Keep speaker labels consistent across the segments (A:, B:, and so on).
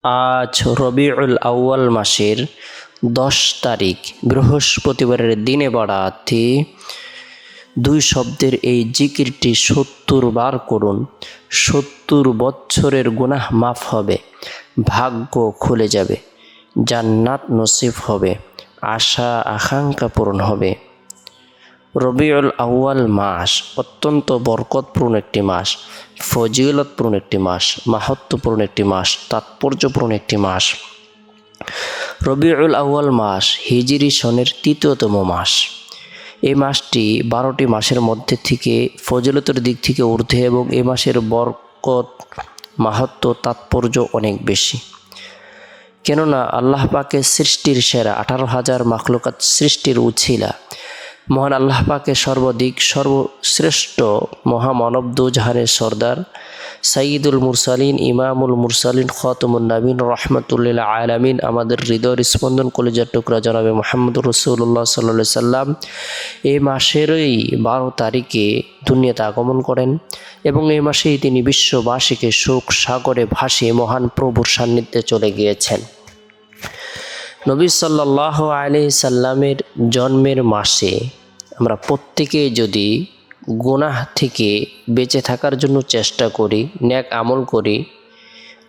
A: আজ রবিউল আউয়াল মাসের 10 তারিখ বৃহস্পতিবারের দিনে বাড়াতে 2 শব্দের এই জিকিরটি 70 বার করুন। 70 বছরের গুনাহ মাফ হবে, ভাগ্য খুলে যাবে, জান্নাত নসিব হবে, আশা আকাঙ্ক্ষা পূরণ হবে। রবিউল আউয়াল মাস অত্যন্ত বরকতপূর্ণ একটি মাস, ফজিলতপূর্ণ একটি মাস, মাহাত্ম্যপূর্ণ একটি মাস, তাৎপর্যপূর্ণ একটি মাস। রবিউল আউয়াল মাস হিজরি সনের 3তম মাস। এই মাসটি 12টি মাসের মধ্যে থেকে ফজিলতের দিক থেকে ঊর্ধ্বে এবং এই মাসের বরকত, মাহাত্ম্য, তাৎপর্য অনেক বেশি। কেননা আল্লাহ পাকের সৃষ্টির সেরা 18,000 মাখলুকাত সৃষ্টির উছিলা মহান আল্লাহ পাকের সর্বাধিক সর্বশ্রেষ্ঠ মহামানব দুজাহানের সর্দার সাইয়্যিদুল মুরসালিন, ইমামুল মুরসালিন, খাতামুন নবীন, রহমাতুল্লিল আলামিন, আমাদের হৃদয়ের স্পন্দন, কলিজার টুকরা জনাবে মুহাম্মদুর রাসূলুল্লাহ সাল্লাল্লাহু আলাইহি সাল্লাম এই মাসেরই 12 তারিখে দুনিয়াতে আগমন করেন এবং এই মাসেই তিনি বিশ্ববাসীকে সুখ সাগরে ভাসিয়ে মহান প্রভুর সান্নিধ্যে চলে গিয়েছেন। নবী সাল্লাল্লাহু আলাইহি সাল্লামের জন্মের মাসে আমরা প্রত্যেকে যদি গুনাহ থেকে বেঁচে থাকার জন্য চেষ্টা করি, নেক আমল করি,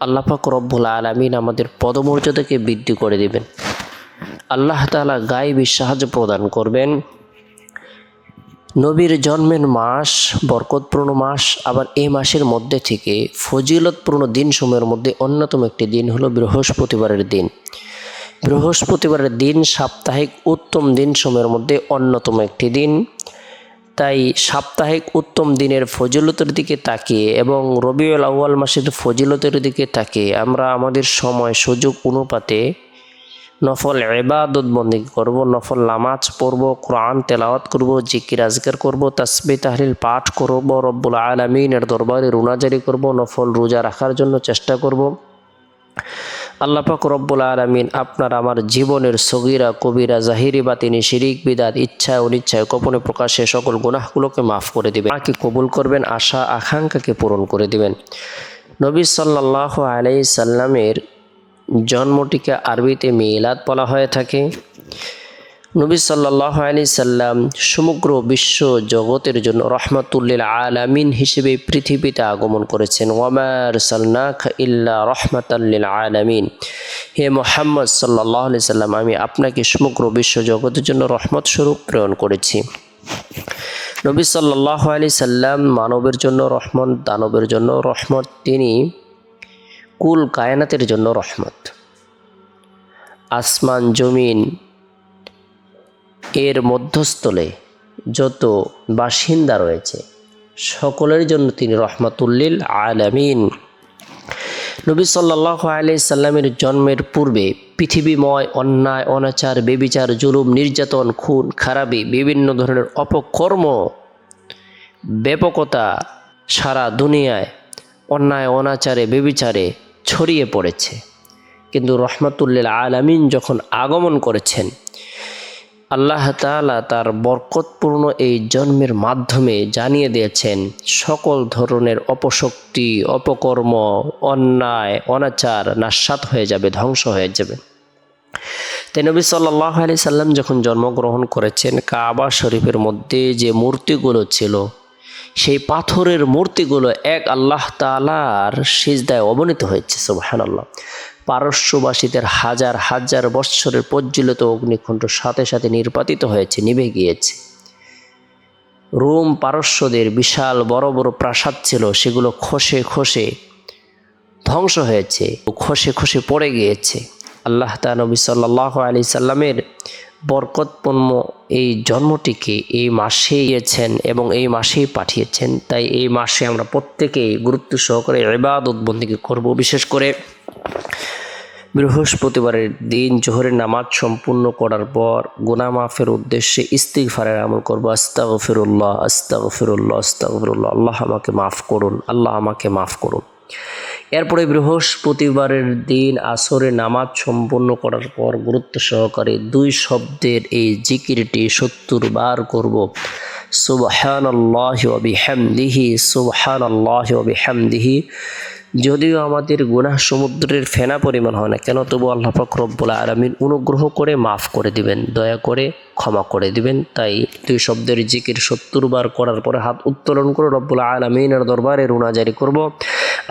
A: আল্লাহ পাক রব্বুল আলামিন আমাদের পদমর্যাদাকে বৃদ্ধি করে দেবেন। আল্লাহ তাআলা গায়বী সাহায্য প্রদান করবেন। নবীর জন্মের মাস বরকতপূর্ণ মাস। আবার এই মাসের মধ্যে থেকে ফজিলতপূর্ণ দিনসমূহের মধ্যে অন্যতম একটি দিন হলো বৃহস্পতিবারের দিন। বৃহস্পতিবারের দিন সাপ্তাহিক উত্তম দিনসমূহের মধ্যে অন্যতম একটি দিন। তাই সাপ্তাহিক উত্তম দিনের ফজিলতের দিকে তাকিয়ে এবং রবিউল আউয়াল মাসের ফজিলতের দিকে তাকিয়ে আমরা আমাদের সময় সুযোগ অনুপাতে নফল ইবাদত বন্দেগী করব, নফল নামাজ পড়ব, কোরআন তেলাওয়াত করব, জিকির আজকার করব, তাসবিহ তাহলিল পাঠ করব, রব্বুল আলামিনের দরবারে রুনাজারি করব, নফল রোজা রাখার জন্য চেষ্টা করব। আল্লাহ পাক রব্বুল আলামিন আপনার আমার জীবনের সগীরা কবিরা, জাহিরি বাতিনি, শিরিক বিদাত, ইচ্ছায় অনিচ্ছায়, গোপনে প্রকাশে সকল গুনাহগুলোকে মাফ করে দিবেন, আমাকে কবুল করবেন, আশা আকাঙ্ক্ষাকে পূরণ করে দিবেন। নবী সাল্লাল্লাহু আলাইহি সাল্লামের জন্মটিকে আরবিতে মিলাদ বলা হয়ে থাকে। নবী সাল্লাল্লাহু আলাইহি সাল্লাম সমগ্র বিশ্ব জগতের জন্য রহমাতুল্লিল আলামিন হিসেবে পৃথিবীতে আগমন করেছেন। ওয়ামা আরসালনাকা ইল্লা রাহমাতাল লিল আলামিন, হে মুহাম্মদ সাল্লাল্লাহু আলাইহি সাল্লাম, আমি আপনাকে সমগ্র বিশ্ব জগতের জন্য রহমত স্বরূপ প্রেরণ করেছি। নবী সাল্লাল্লাহু আলাইহি সাল্লাম মানবের জন্য রহমত, দানবের জন্য রহমত, তিনি কুল কায়নাতের জন্য রহমত। আসমান জমিন এর মধ্যস্থলে যত বাসিন্দা রয়েছে সকলের জন্য তিনি রহমাতুল্লিল আলামিন। নবী সাল্লাল্লাহু আলাইহি সাল্লামের জন্মের পূর্বে পৃথিবীময় অন্যায়, অনাচার, বেবিচার, জুলুম, নির্যাতন, খুন খারাপি, বিভিন্ন ধরনের অপকর্ম, ব্যাপকতা সারা দুনিয়ায় অন্যায়, অনাচারে, বেবিচারে ছড়িয়ে পড়েছে। কিন্তু রহমাতুল্লিল আলামিন যখন আগমন করেছেন, আল্লাহ তাআলা তার বরকতপূর্ণ এই জন্মের মাধ্যমে জানিয়ে দিয়েছেন সকল ধরনের অপশক্তি, অপকর্ম, অন্যায়, অনাচার নাশাত হয়ে যাবে, ধ্বংস হয়ে যাবে। তাই নবী সাল্লাল্লাহু আলাইহি সাল্লাম যখন জন্মগ্রহণ করেছেন, কাবা শরীফের মধ্যে যে মূর্তিগুলো ছিল সেই পাথরের মূর্তিগুলো এক আল্লাহ তাআলার সিজদায় অবনীত হয়েছে। সুবহানাল্লাহ। পারস্যবাসীদের হাজার হাজার বৎসরের প্রজ্বলিত অগ্নিকুণ্ড সাথে সাথে নির্বাপিত হয়েছে, নিভে গিয়েছে। রোম পারস্যদের বিশাল বড় বড় প্রাসাদ ছিল, সেগুলো খসে খসে ধ্বংস হয়েছে, খসে খসে পড়ে গিয়েছে। আল্লাহ তাআলা নবী সাল্লাল্লাহু আলাইহি সাল্লামের বরকতপূর্ণ এই জন্মটিকে এই মাসেই দিয়েছেন এবং এই মাসেই পাঠিয়েছেন। তাই এই মাসে আমরা প্রত্যেকেই গুরুত্ব সহকারে ইবাদত বন্দেগী করব। বিশেষ করে বৃহস্পতিবারের দিন জোহরের নামাজ সম্পূর্ণ করার পর গুনাহ মাফের উদ্দেশ্যে ইস্তিগফারের আমল করব। আস্তাগফিরুল্লাহ, আস্তাগফিরুল্লাহ, আস্তাগফিরুল্লাহ, আল্লাহ আমাকে মাফ করুন, আল্লাহ আমাকে মাফ করুন। এরপরে বৃহস্পতিবারের দিন আসরে নামাজ সম্পূর্ণ করার পর গুরুত্ব সহকারে 2 শব্দের এই জিকিরটি 70 বার করব। সুবহানাল্লাহি ওয়া বিহামদিহি, সুবহানাল্লাহি ওয়া বিহামদিহি, যদিও আমাদের গুনাহ সমুদ্রের ফেনা পরিমাণ হয় না কেন, তবু আল্লাহ পাক রব্বুল আলামিন অনুগ্রহ করে মাফ করে দিবেন, দয়া করে ক্ষমা করে দিবেন। তাই 2 শব্দের জিকির 70 বার করার পরে হাত উত্তোলন করে রব্বুল আলামিনের দরবারে রুনা জারি করব।